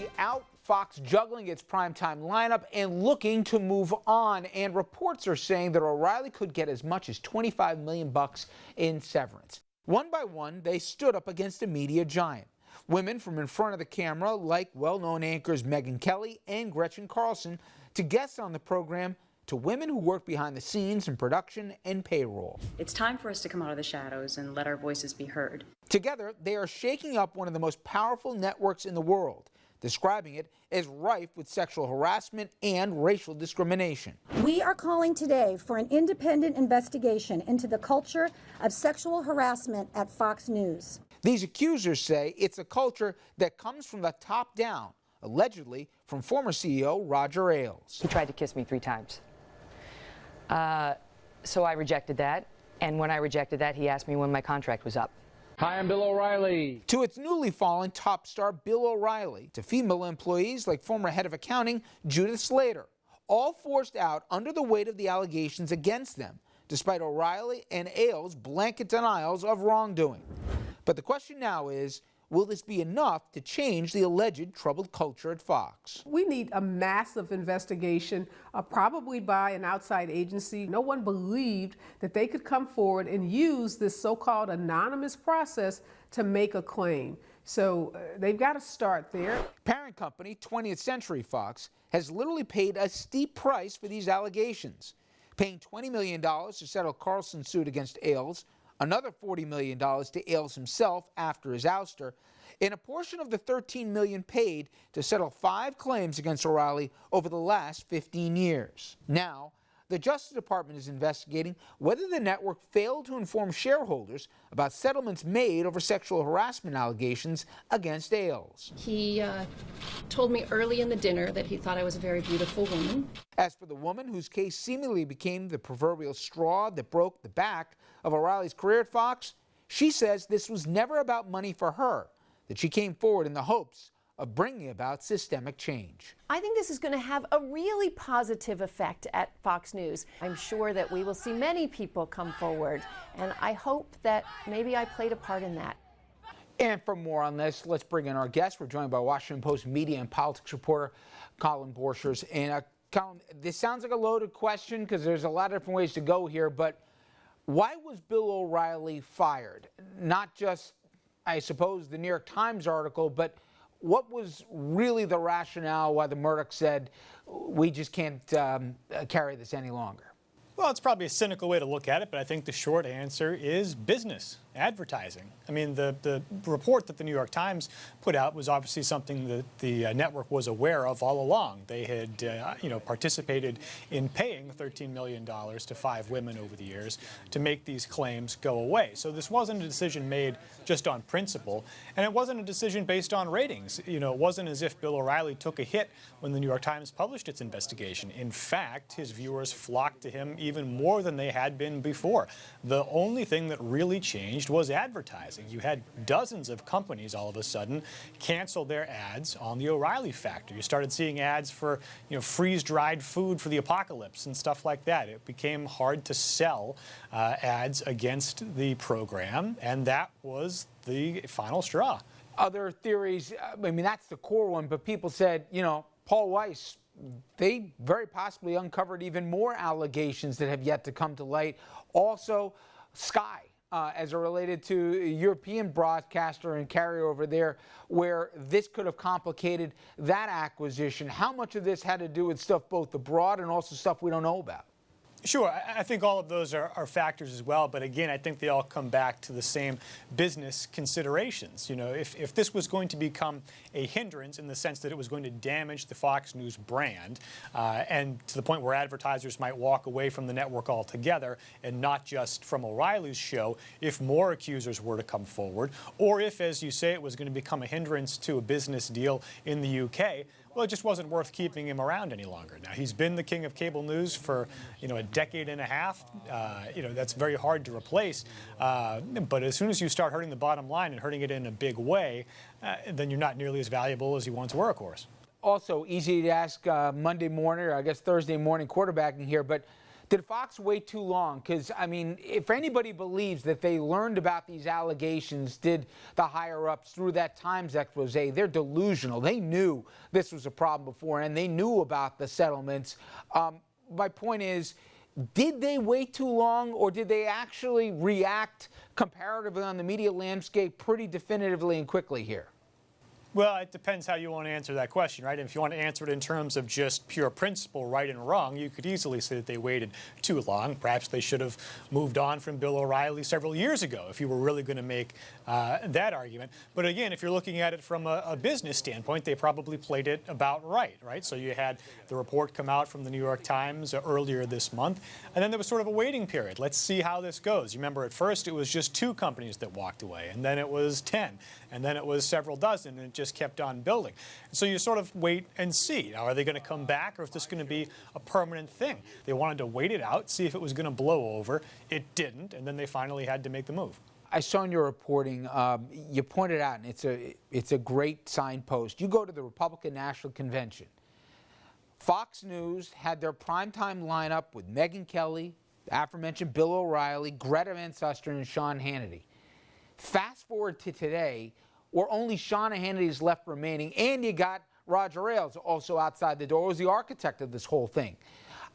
O'Reilly out, Fox juggling its primetime lineup and looking to move on. And reports are saying that O'Reilly could get as much as $25 million in severance. One by one, they stood up against a media giant. Women from in front of the camera, like well-known anchors Megyn Kelly and Gretchen Carlson, to guests on the program, to women who work behind the scenes in production and payroll. It's time for us to come out of the shadows and let our voices be heard. Together, they are shaking up one of the most powerful networks in the world, describing it as rife with sexual harassment and racial discrimination. We are calling today for an independent investigation into the culture of sexual harassment at Fox News. These accusers say it's a culture that comes from the top down, allegedly from former CEO Roger Ailes. He tried to kiss me 3 times. So I rejected that, and when I rejected that, he asked me when my contract was up. Hi, I'm Bill O'Reilly. To its newly fallen top star Bill O'Reilly, to female employees like former head of accounting Judith Slater, all forced out under the weight of the allegations against them, despite O'Reilly and Ailes' blanket denials of wrongdoing. But the question now is, will this be enough to change the alleged troubled culture at Fox? We need a massive investigation, probably by an outside agency. No one believed that they could come forward and use this so-called anonymous process to make a claim. So they've got to start there. Parent company 20th Century Fox has literally paid a steep price for these allegations, paying $20 million to settle Carlson's suit against Ailes, another $40 million to Ailes himself after his ouster, and a portion of the $13 million paid to settle 5 claims against O'Reilly over the last 15 years. Now, the Justice Department is investigating whether the network failed to inform shareholders about settlements made over sexual harassment allegations against Ailes. He told me early in the dinner that he thought I was a very beautiful woman. As for the woman whose case seemingly became the proverbial straw that broke the back of O'Reilly's career at Fox, she says this was never about money for her, that she came forward in the hopes of bringing about systemic change. I think this is going to have a really positive effect at Fox News. I'm sure that we will see many people come forward, and I hope that maybe I played a part in that. And for more on this, let's bring in our guest. We're joined by Washington Post media and politics reporter Callum Borchers. And Callum, this sounds like a loaded question because there's a lot of different ways to go here, but why was Bill O'Reilly fired? Not just, I suppose, the New York Times article, but what was really the rationale why the Murdoch said, we just can't carry this any longer? Well, it's probably a cynical way to look at it, but I think the short answer is business, advertising. I mean, the report that the New York Times put out was obviously something that the network was aware of all along. They had, participated in paying $13 million to 5 women over the years to make these claims go away. So this wasn't a decision made just on principle, and it wasn't a decision based on ratings. It wasn't as if Bill O'Reilly took a hit when the New York Times published its investigation. In fact, his viewers flocked to him even more than they had been before. The only thing that really changed was advertising. You had dozens of companies all of a sudden cancel their ads on the O'Reilly factor. You started seeing ads for freeze-dried food for the apocalypse and stuff like that. It became hard to sell ads against the program, and that was the final straw. Other theories, I mean, that's the core one, but people said, Paul Weiss, they very possibly uncovered even more allegations that have yet to come to light. Also, Sky, as it related to a European broadcaster and carrier over there, where this could have complicated that acquisition. How much of this had to do with stuff both abroad and also stuff we don't know about? Sure. I think all of those are factors as well. But again, I think they all come back to the same business considerations. If this was going to become a hindrance in the sense that it was going to damage the Fox News brand, and to the point where advertisers might walk away from the network altogether and not just from O'Reilly's show, if more accusers were to come forward, or if, as you say, it was going to become a hindrance to a business deal in the UK, well, it just wasn't worth keeping him around any longer. Now, he's been the king of cable news for, a decade and a half. That's very hard to replace. But as soon as you start hurting the bottom line and hurting it in a big way, then you're not nearly as valuable as you once were, of course. Also, easy to ask Monday morning, or I guess Thursday morning quarterbacking here, but Did Fox wait too long? Because, I mean, if anybody believes that they learned about these allegations, did the higher-ups through that Times expose, they're delusional. They knew this was a problem before, and they knew about the settlements. My point is, did they wait too long, or did they actually react comparatively on the media landscape pretty definitively and quickly here? Well, it depends how you want to answer that question, right? And if you want to answer it in terms of just pure principle, right and wrong, you could easily say that they waited too long. Perhaps they should have moved on from Bill O'Reilly several years ago if you were really going to make that argument. But again, if you're looking at it from a business standpoint, they probably played it about right? So you had the report come out from the New York Times earlier this month, and then there was sort of a waiting period. Let's see how this goes. You remember at first it was just 2 companies that walked away, and then it was 10, and then it was several dozen, and it just kept on building. So you sort of wait and see. Now, are they going to come back, or is this going to be a permanent thing? They wanted to wait it out, see if it was going to blow over. It didn't, and then they finally had to make the move. I saw in your reporting, you pointed out, and it's a great signpost. You go to the Republican National Convention. Fox News had their primetime lineup with Megyn Kelly, aforementioned Bill O'Reilly, Greta Van Susteren, and Sean Hannity. Fast forward to today, where only Sean Hannity is left remaining, and you got Roger Ailes also outside the door, was the architect of this whole thing.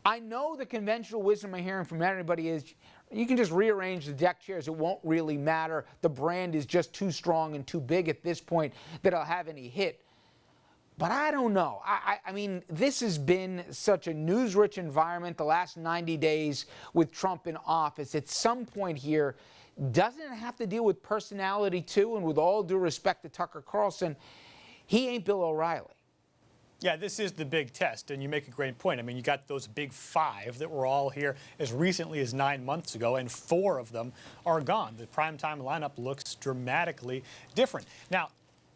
I know the conventional wisdom I'm hearing from everybody is you can just rearrange the deck chairs. It won't really matter. The brand is just too strong and too big at this point that it'll have any hit. But I don't know. I mean, this has been such a news-rich environment the last 90 days with Trump in office. At some point here, doesn't it have to deal with personality too? And with all due respect to Tucker Carlson, he ain't Bill O'Reilly. Yeah, this is the big test, and you make a great point. I mean, you got those big 5 that were all here as recently as 9 months ago, and 4 of them are gone. The primetime lineup looks dramatically different. Now,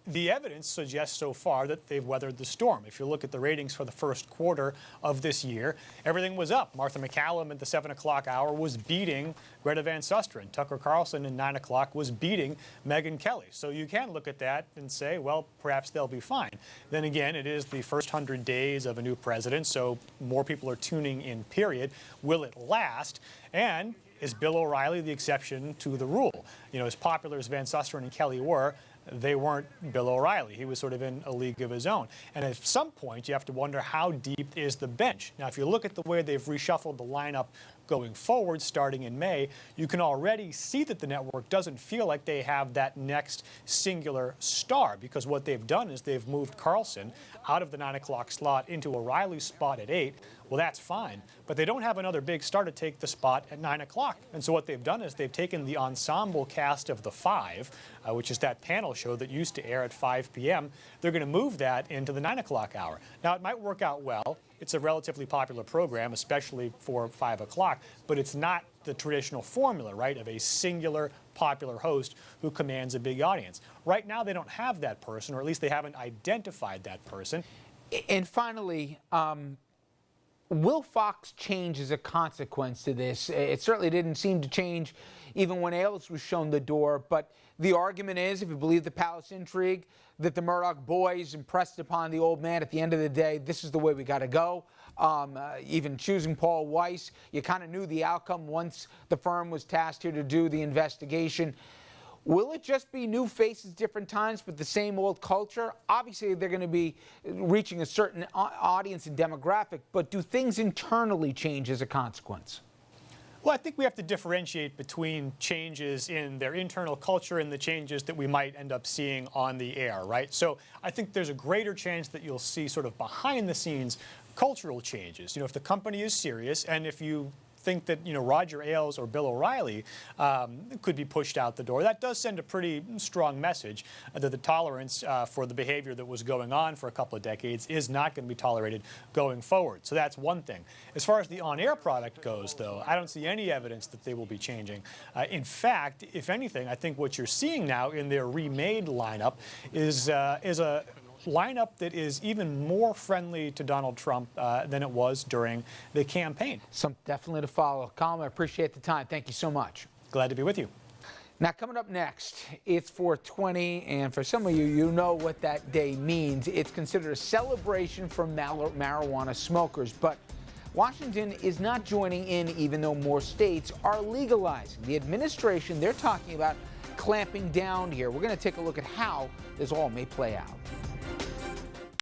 the evidence suggests so far that they've weathered the storm. If you look at the ratings for the first quarter of this year, everything was up. Martha McCallum at the 7 o'clock hour was beating Greta Van Susteren. Tucker Carlson at 9 o'clock was beating Megyn Kelly. So you can look at that and say, well, perhaps they'll be fine. Then again, it is the first 100 days of a new president, so more people are tuning in, period. Will it last? And is Bill O'Reilly the exception to the rule? You know, as popular as Van Susteren and Kelly were, they weren't Bill O'Reilly. He was sort of in a league of his own. And at some point, you have to wonder how deep is the bench. Now, if you look at the way they've reshuffled the lineup going forward, starting in May, you can already see that the network doesn't feel like they have that next singular star, because what they've done is they've moved Carlson out of the 9 o'clock slot into O'Reilly's spot at 8. Well, that's fine, but they don't have another big star to take the spot at 9 o'clock. And so what they've done is they've taken the ensemble cast of the 5, which is that panel show that used to air at 5 p.m. They're going to move that into the 9 o'clock hour. Now, it might work out well. It's a relatively popular program, especially for 5 o'clock, but it's not the traditional formula, right, of a singular popular host who commands a big audience. Right now, they don't have that person, or at least they haven't identified that person. And finally, will Fox change as a consequence to this? It certainly didn't seem to change even when Ailes was shown the door, but the argument is, if you believe the palace intrigue, that the Murdoch boys impressed upon the old man at the end of the day, this is the way we got to go. Even choosing Paul Weiss, you kind of knew the outcome once the firm was tasked here to do the investigation. Will it just be new faces, different times, but the same old culture? Obviously, they're going to be reaching a certain audience and demographic, but do things internally change as a consequence? Well, I think we have to differentiate between changes in their internal culture and the changes that we might end up seeing on the air, right? So I think there's a greater chance that you'll see sort of behind the scenes cultural changes. You know, if the company is serious, and if you think that, you know, Roger Ailes or Bill O'Reilly could be pushed out the door, that does send a pretty strong message that the tolerance for the behavior that was going on for a couple of decades is not going to be tolerated going forward. So that's one thing. As far as the on-air product goes, though, I don't see any evidence that they will be changing. In fact, if anything, I think what you're seeing now in their remade lineup is a lineup that is even more friendly to Donald Trump than it was during the campaign. Something definitely to follow. Callum, I appreciate the time. Thank you so much. Glad to be with you. Now, coming up next, it's 420, and for some of you, you know what that day means. It's considered a celebration for marijuana smokers, but Washington is not joining in even though more states are legalizing. The administration, they're talking about clamping down here. We're going to take a look at how this all may play out.